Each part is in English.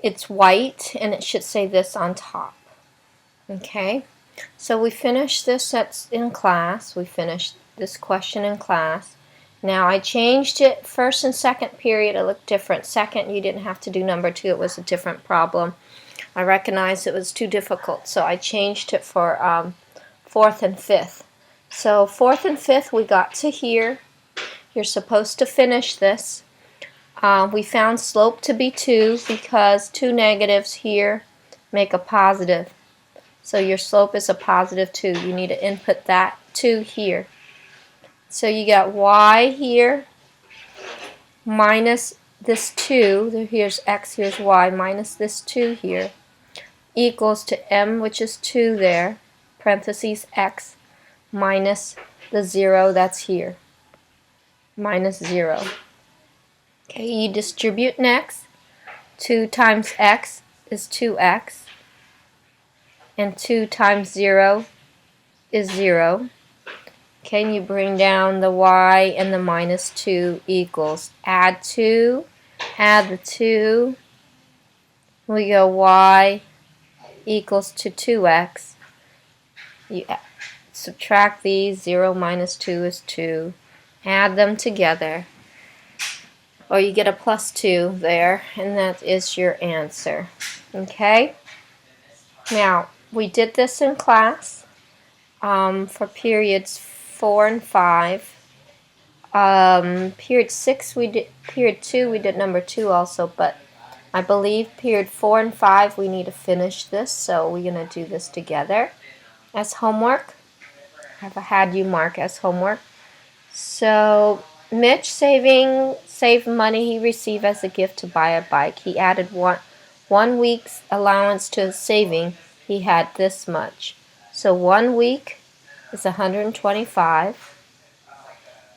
it's white, and it should say this on top. Okay, so we finished this in class. We finished this question in class. Now I changed it. First and second period it looked different. Second, you didn't have to do number 2. It was a different problem. I recognized it was too difficult, so I changed it for fourth and fifth. So fourth and fifth, we got to here. You're supposed to finish this. We found slope to be 2 because 2 negatives here make a positive. So your slope is a positive 2. You need to input that 2 here. So you got y here minus this 2. Here's x, here's y, minus this 2 here, equals to m, which is 2 there, parentheses x, minus the 0 that's here, minus 0. Okay, you distribute next. 2 times x is 2x, and 2 times 0 is 0. Okay, and you bring down the y, and the minus 2 equals. Add 2, add the 2. We go y equals to 2x. You subtract these. 0 minus 2 is 2. Add them together. Or you get a plus 2 there, and that is your answer. Okay? Now, we did this in class for periods 4 and 5. Period 6 we did, period 2 we did number 2 also, but I believe period 4 and 5 we need to finish this, so we're going to do this together as homework. I've had you mark as homework. So Mitch saved money he received as a gift to buy a bike. He added one week's allowance to his saving. He had this much. So 1 week is 125.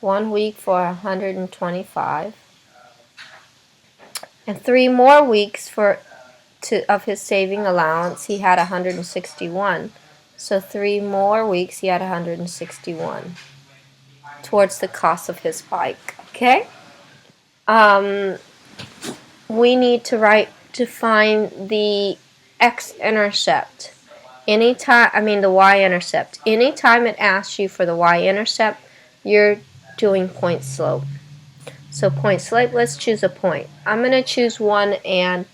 1 week for 125. And 3 more weeks of his saving allowance, he had 161. So 3 more weeks, he had 161 towards the cost of his bike. Okay? We need to find the x-intercept. The y-intercept. Anytime it asks you for the y-intercept, you're doing point slope. So point slope, let's choose a point. I'm going to choose 1 and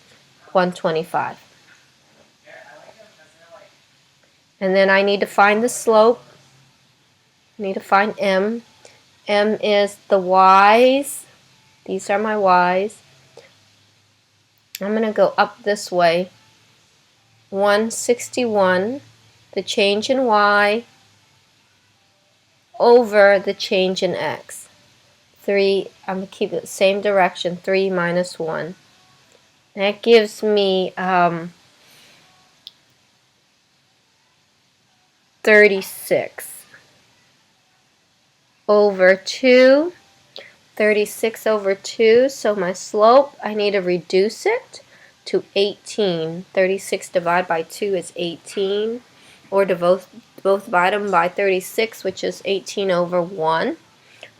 125. And then I need to find the slope. I need to find m. M is the y's. These are my y's. I'm going to go up this way. 161, the change in y, over the change in x. 3, I'm going to keep it the same direction, 3 minus 1. That gives me 36 over 2. 36 over 2, so my slope, I need to reduce it to 18. 36 divided by 2 is 18, or to both divide them by 36, which is 18 over 1.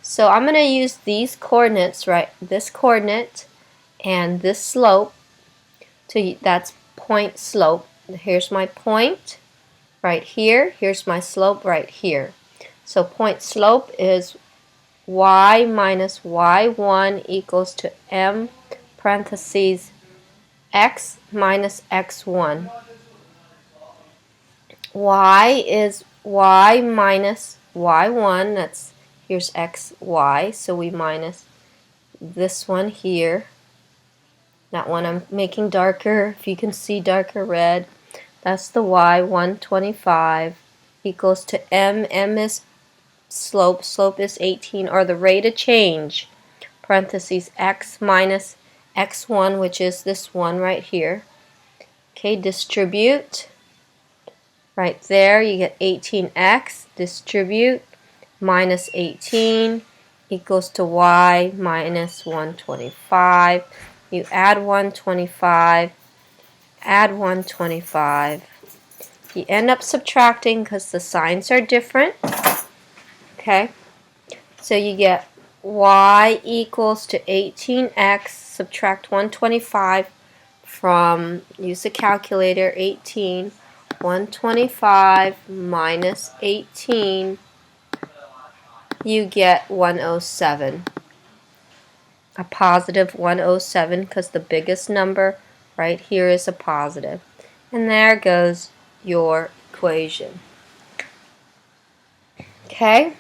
So I'm going to use these coordinates, right? This coordinate and this slope. That's point slope. Here's my point right here. Here's my slope right here. So point slope is y minus y1 equals to m parentheses x minus x1. Y is y minus y1. Here's x, y. So we minus this one here. That one I'm making darker. If you can see darker red, that's the y, 125 equals to m. M is slope. Slope is 18, or the rate of change, parentheses x minus x1, which is this one right here. Okay, distribute. Right there, you get 18x. Distribute. Minus 18 equals to y minus 125. You add 125. Add 125. You end up subtracting because the signs are different. Okay, so you get y equals to 18x, subtract 125 use the calculator, 18, 125 minus 18, you get 107. A positive 107, because the biggest number right here is a positive. And there goes your equation. Okay?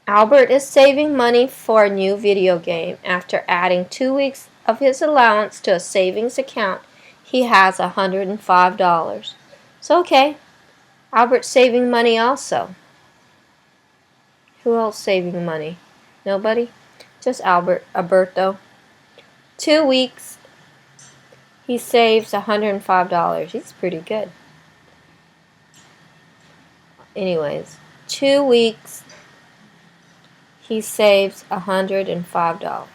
Albert is saving money for a new video game. After adding 2 weeks of his allowance to a savings account, he has $105. So, okay, Albert's saving money also. Who else saving money? Nobody? Just Alberto. 2 weeks, he saves $105. He's pretty good. Anyways, 2 weeks, he saves $105.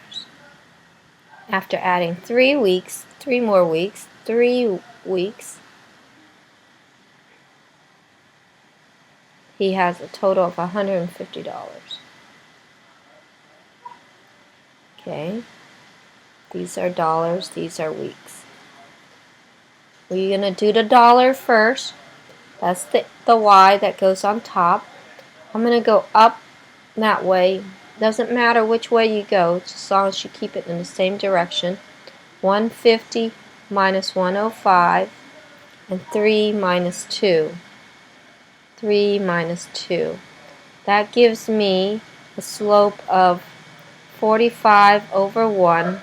After adding 3 weeks, 3 more weeks, 3 weeks, he has a total of $150. Okay, these are dollars, these are weeks. We're going to do the dollar first. That's the Y that goes on top. I'm going to go up that way. Doesn't matter which way you go, just as long as you keep it in the same direction. 150 minus 105, and 3 minus 2. 3 minus 2. That gives me a slope of 45 over 1,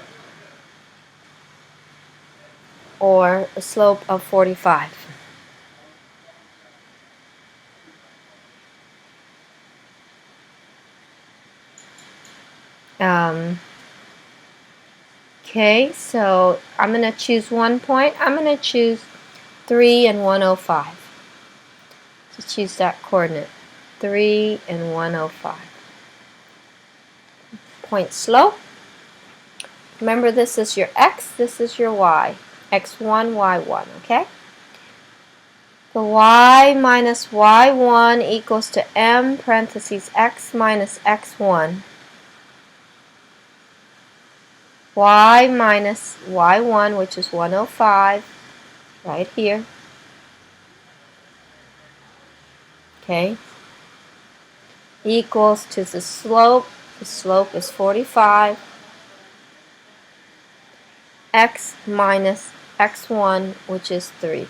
or a slope of 45. Okay, so I'm going to choose 1 point. I'm going to choose 3 and 105. So choose that coordinate. 3 and 105. Point slope. Remember, this is your x, this is your y. x1, y1, okay? The y minus y1 equals to m parentheses x minus x1. Y minus y1, which is 105, right here. Okay? Equals to the slope. The slope is 45. X minus x1, which is 3.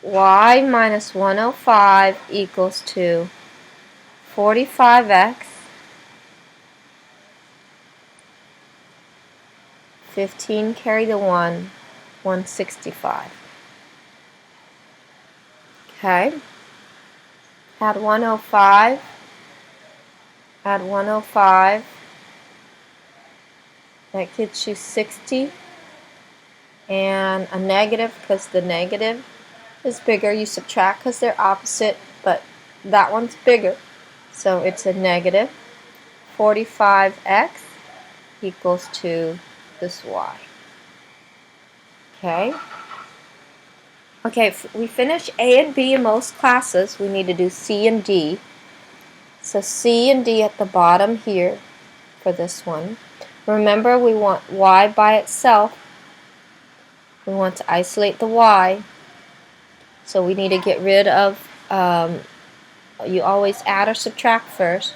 Y minus 105 equals to 45x, 15 carry the 1, 165. Okay, add 105, add 105, that gets you 60, and a negative, because the negative is bigger. You subtract because they're opposite, but that one's bigger. So it's a negative 45x equals to this y. Okay? Okay, if we finish A and B in most classes, we need to do C and D. So C and D at the bottom here for this one. Remember, we want y by itself. We want to isolate the y. So we need to get rid of, you always add or subtract first.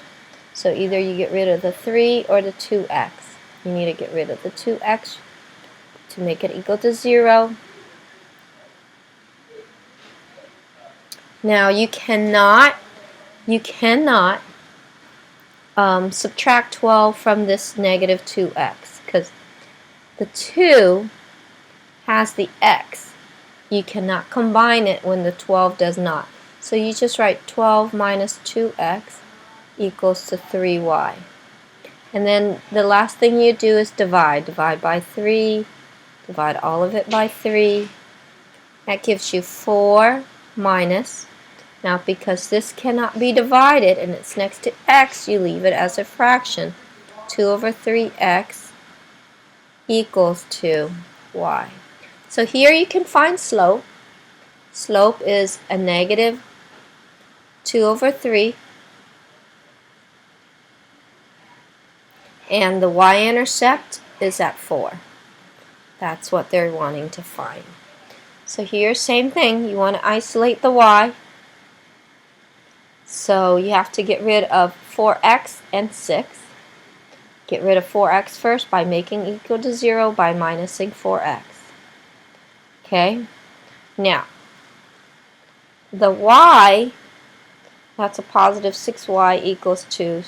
So either you get rid of the 3 or the 2x. You need to get rid of the 2x to make it equal to 0. Now you cannot subtract 12 from this negative 2x, because the 2 has the x. You cannot combine it when the 12 does not. So you just write 12 minus 2x equals to 3y. And then the last thing you do is divide. Divide by 3. Divide all of it by 3. That gives you 4 minus. Now, because this cannot be divided and it's next to x, you leave it as a fraction. 2 over 3x equals to y. So here you can find slope. Slope is a negative 2 over 3 and the y-intercept is at 4. That's what they're wanting to find. So here, same thing, you want to isolate the y. So you have to get rid of 4x and 6. Get rid of 4x first by making equal to 0 by minusing 4x. Okay? Now, the y, that's a positive 6y equals to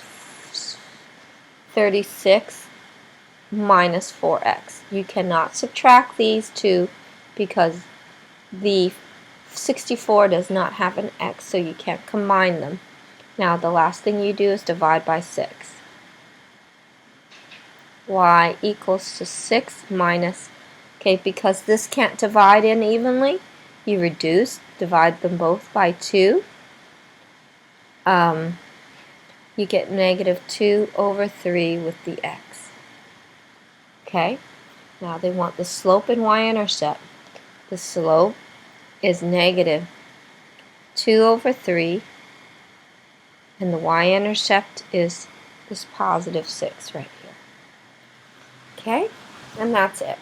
36 minus 4x. You cannot subtract these two because the 64 does not have an x, so you can't combine them. Now the last thing you do is divide by 6. Y equals to 6 minus, okay, because this can't divide in evenly, you reduce, divide them both by 2. You get negative 2 over 3 with the x. Okay, now they want the slope and y-intercept. The slope is negative 2 over 3, and the y-intercept is this positive 6 right here. Okay, and that's it.